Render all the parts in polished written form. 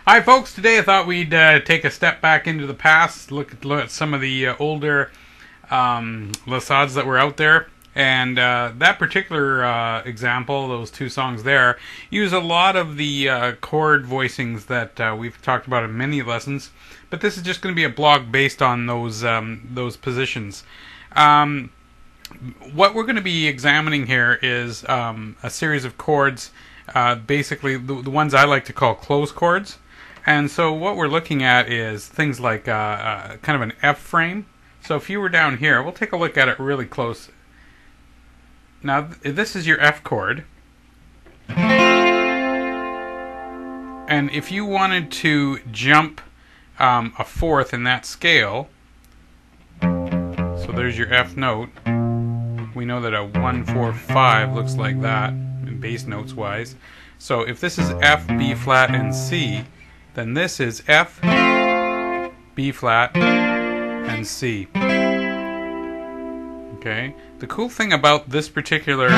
Hi folks, today I thought we'd take a step back into the past, look at some of the older Lasades that were out there, and that particular example, those two songs there, use a lot of the chord voicings that we've talked about in many lessons, but this is just going to be a blog based on those positions. What we're going to be examining here is a series of chords, basically the ones I like to call closed chords. And so what we're looking at is things like kind of an F frame. So if you were down here, we'll take a look at it really close. Now this is your F chord. And if you wanted to jump a fourth in that scale, so there's your F note. We know that a 1, 4, 5 looks like that, in bass notes wise. So if this is F, B flat, and C, then this is F, B flat, and C. Okay? The cool thing about this particular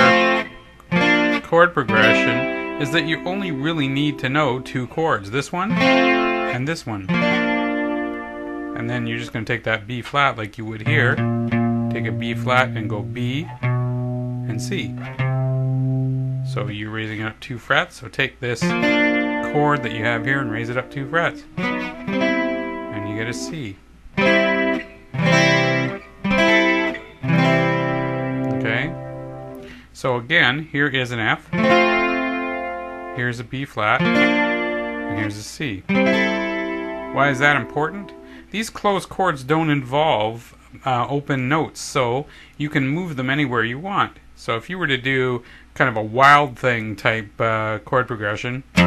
chord progression is that you only really need to know two chords. This one and this one. And then you're just going to take that B flat like you would here. Take a B flat and go B and C. So you're raising it up 2 frets. So take this chord that you have here and raise it up 2 frets. And you get a C. Okay? So again, here is an F. Here's a B flat. And here's a C. Why is that important? These closed chords don't involve open notes, so you can move them anywhere you want. So if you were to do kind of a Wild Thing type chord progression, if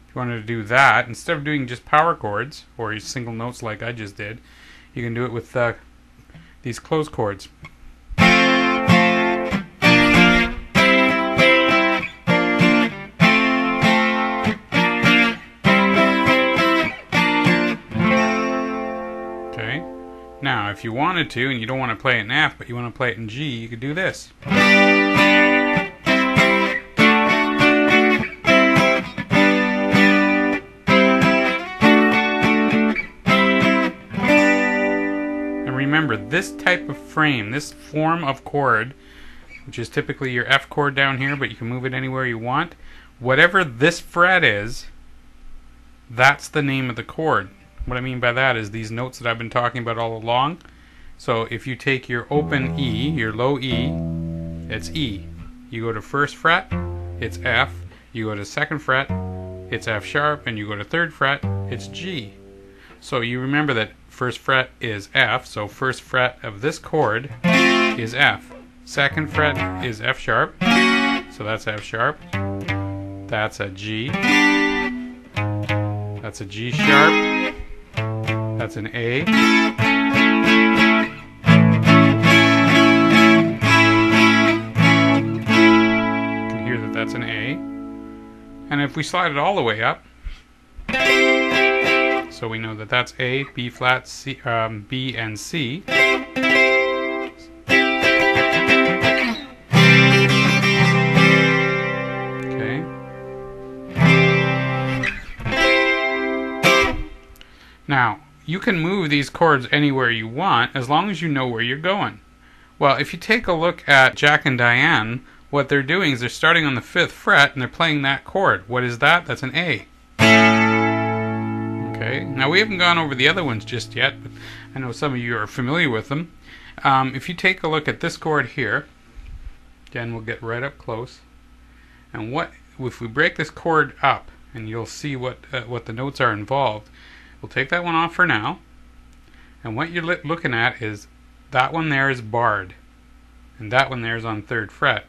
you wanted to do that, instead of doing just power chords or single notes like I just did, you can do it with these closed chords. Okay. Now, if you wanted to, and you don't want to play it in F, but you want to play it in G, you could do this. And remember, this type of frame, this form of chord, which is typically your F chord down here, but you can move it anywhere you want, whatever this fret is, that's the name of the chord. What I mean by that is these notes that I've been talking about all along. So if you take your open E, your low E, it's E. You go to first fret, it's F. You go to second fret, it's F sharp. And you go to third fret, it's G. So you remember that first fret is F, so first fret of this chord is F. Second fret is F sharp, so that's F sharp. That's a G. That's a G sharp. That's an A. You can hear that that's an A. And if we slide it all the way up, so we know that that's A, B flat, C, B, and C. you can move these chords anywhere you want as long as you know where you're going. Well, if you take a look at Jack and Diane, what they're doing is they're starting on the 5th fret and they're playing that chord. What is that? That's an A. Okay, now we haven't gone over the other ones just yet, but I know some of you are familiar with them. If you take a look at this chord here, again, we'll get right up close. And if we break this chord up, and you'll see what the notes are involved. We'll take that one off for now. And what you're looking at is that one there is barred. And that one there is on 3rd fret.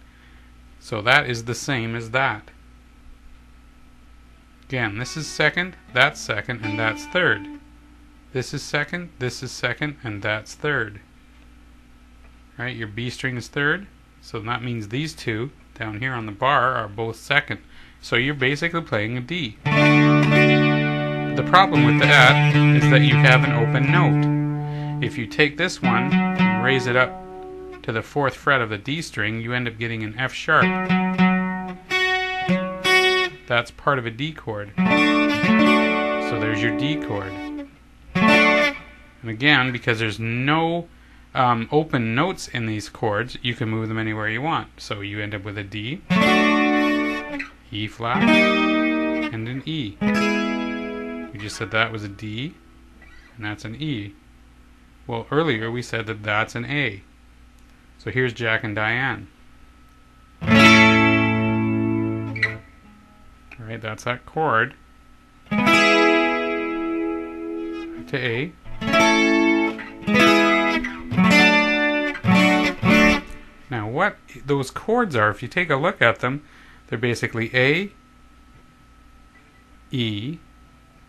So that is the same as that. Again, this is 2nd, that's 2nd, and that's 3rd. This is 2nd, this is 2nd, and that's 3rd. Right, your B string is 3rd. So that means these two down here on the bar are both 2nd. So you're basically playing a D. The problem with that is that you have an open note. If you take this one and raise it up to the 4th fret of the D string, you end up getting an F sharp. That's part of a D chord. So there's your D chord. And again, because there's no open notes in these chords, you can move them anywhere you want. So you end up with a D, E flat, and an E. We just said that was a D, and that's an E. Well, earlier we said that that's an A. So here's Jack and Diane. Alright, that's that chord. To A. Now what those chords are, if you take a look at them, they're basically A, E,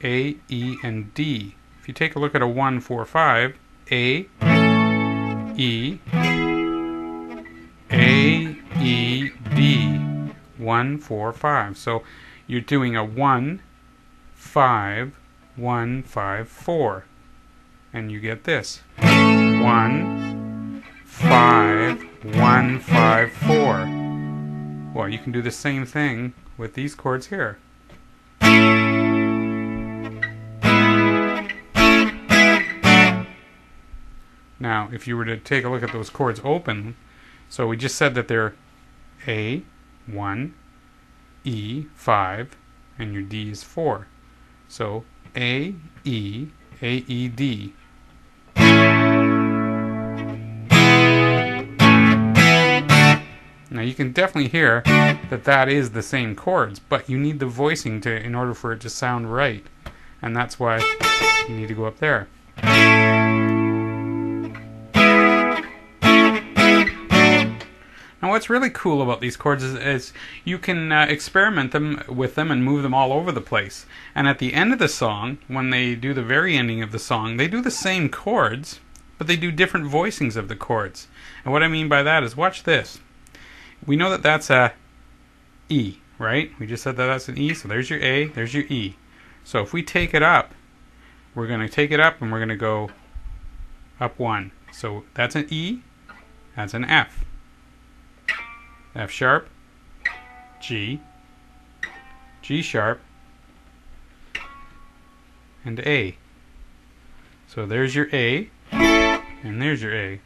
and D. If you take a look at a 1, 4, 5, A, E, D, 1, 4, 5. So you're doing a 1, 5, 1, 5, 4. And you get this. 1, 5, 1, 5, 4. Well, you can do the same thing with these chords here. Now, if you were to take a look at those chords open, so we just said that they're A, 1, E, 5, and your D is 4. So A, E, D. Now you can definitely hear that that is the same chords, but you need the voicing in order for it to sound right. And that's why you need to go up there. Now what's really cool about these chords is you can experiment with them and move them all over the place. And at the end of the song, when they do the very ending of the song, they do the same chords, but they do different voicings of the chords. And what I mean by that is, watch this. We know that that's a E, right? We just said that that's an E, so there's your A, there's your E. So if we take it up, we're going to take it up and we're going to go up 1. So that's an E, that's an F. F sharp, G, G sharp, and A. So there's your A, and there's your A.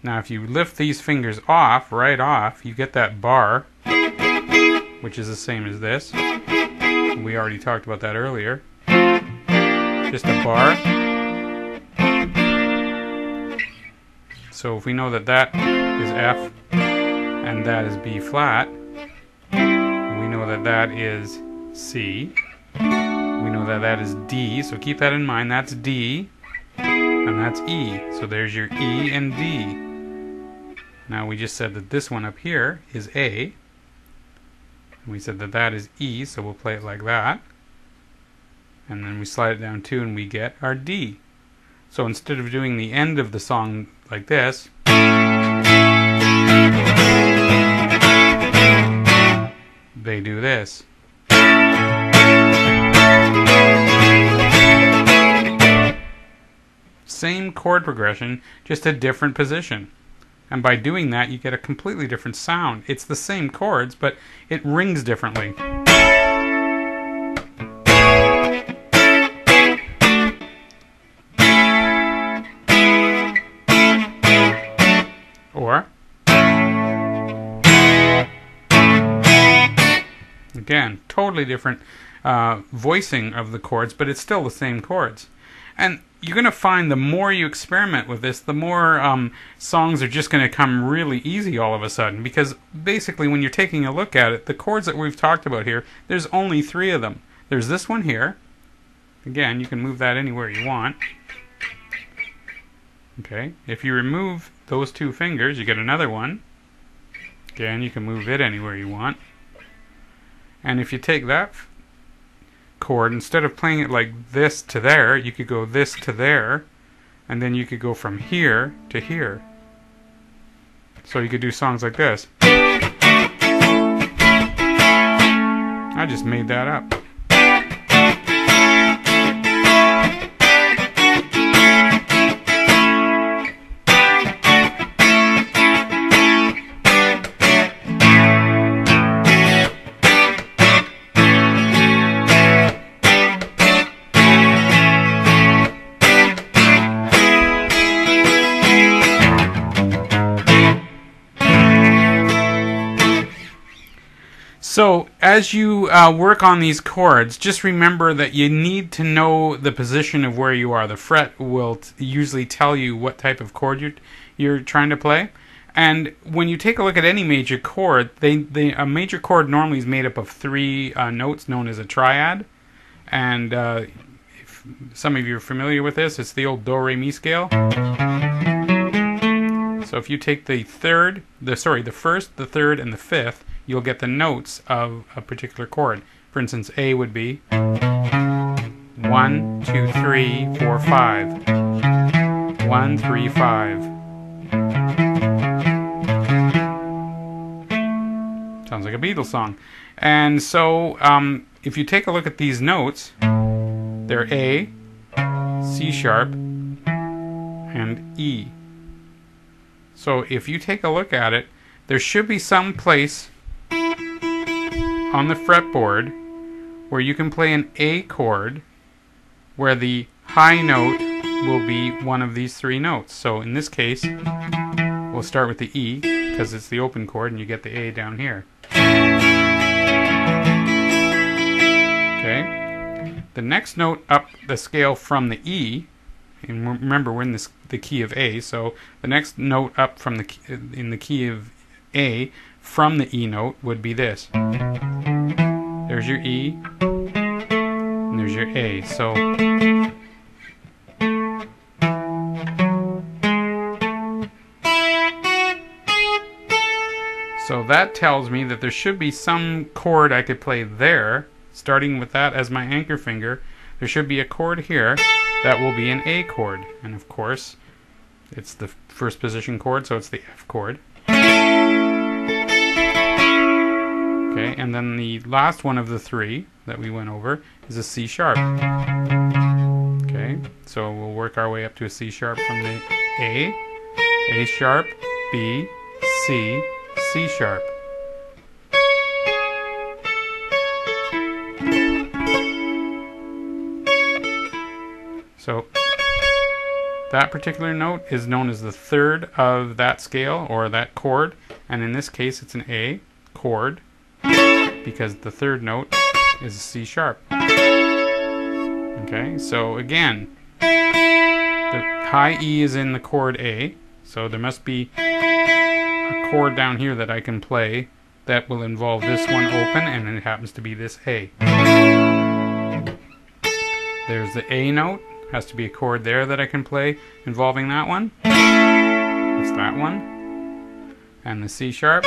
Now if you lift these fingers off, right off, you get that bar, which is the same as this. We already talked about that earlier. Just a bar. So if we know that that is F and that is B flat, we know that that is C. We know that that is D, so keep that in mind. That's D, and that's E. So there's your E and D. Now we just said that this one up here is A. And we said that that is E, so we'll play it like that. And then we slide it down 2 and we get our D. So instead of doing the end of the song like this, they do this. Same chord progression, just a different position. And by doing that, you get a completely different sound. It's the same chords, but it rings differently. Again, totally different voicing of the chords, but it's still the same chords. And you're going to find the more you experiment with this, the more songs are just going to come really easy all of a sudden. Because basically when you're taking a look at it, the chords that we've talked about here, there's only 3 of them. There's this one here. Again, you can move that anywhere you want. Okay, if you remove those 2 fingers, you get another one. Again, you can move it anywhere you want. And if you take that chord, instead of playing it like this to there, you could go this to there, and then you could go from here to here. So you could do songs like this. I just made that up. So as you work on these chords, just remember that you need to know the position of where you are. The fret will usually tell you what type of chord you're trying to play. And when you take a look at any major chord, a major chord normally is made up of 3 notes known as a triad. And if some of you are familiar with this, it's the old do, re, mi scale. So if you take the first, the third, and the fifth, you'll get the notes of a particular chord. For instance, A would be 1, 2, 3, 4, 5. 1, 3, 5. Sounds like a Beatles song. And so if you take a look at these notes, they're A, C sharp, and E. So if you take a look at it, there should be some place on the fretboard where you can play an A chord where the high note will be one of these 3 notes. So in this case, we'll start with the E because it's the open chord and you get the A down here. Okay. The next note up the scale from the E, and remember we're in the key of A, so the next note up from in the key of A from the E note would be this. There's your E, and there's your A. So that tells me that there should be some chord I could play there, starting with that as my anchor finger. There should be a chord here that will be an A chord, and of course it's the first position chord, so it's the F chord. Okay, and then the last one of the 3 that we went over is a C sharp. Okay, so we'll work our way up to a C sharp from the A sharp, B, C, C sharp. So that particular note is known as the 3rd of that scale or that chord, and in this case it's an A chord because the 3rd note is a C sharp. Okay, so again, the high E is in the chord A, so there must be a chord down here that I can play that will involve this one open, and it happens to be this A. There's the A note, has to be a chord there that I can play involving that one. It's that one. And the C sharp.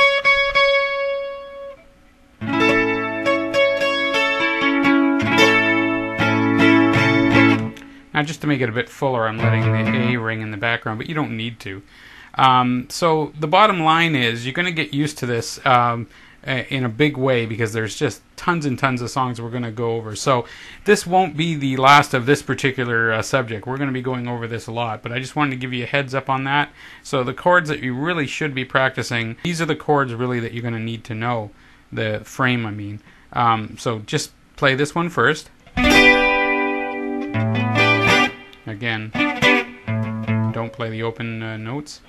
Now just to make it a bit fuller, I'm letting the A ring in the background, but you don't need to. So the bottom line is you're going to get used to this in a big way because there's just tons and tons of songs we're going to go over. So this won't be the last of this particular subject. We're going to be going over this a lot, but I just wanted to give you a heads up on that. So the chords that you really should be practicing, these are the chords really that you're going to need to know, the frame I mean. So just play this one first. Again, don't play the open notes.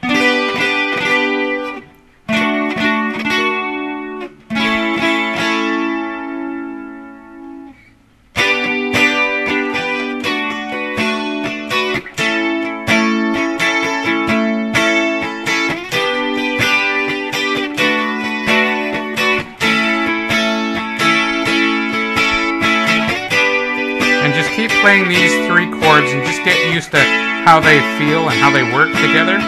playing these 3 chords and just get used to how they feel and how they work together.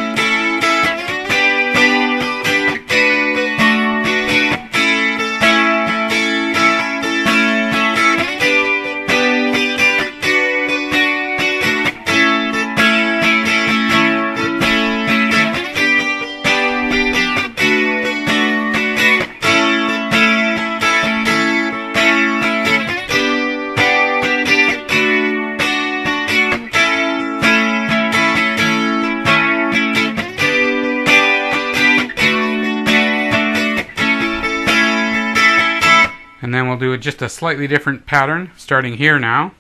And then we'll do just a slightly different pattern, starting here now.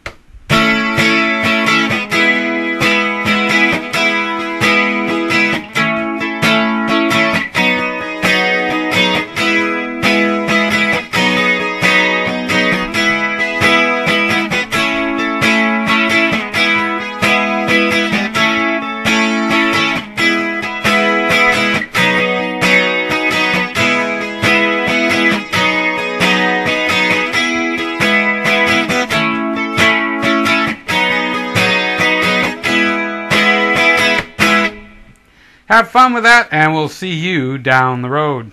Have fun with that, and we'll see you down the road.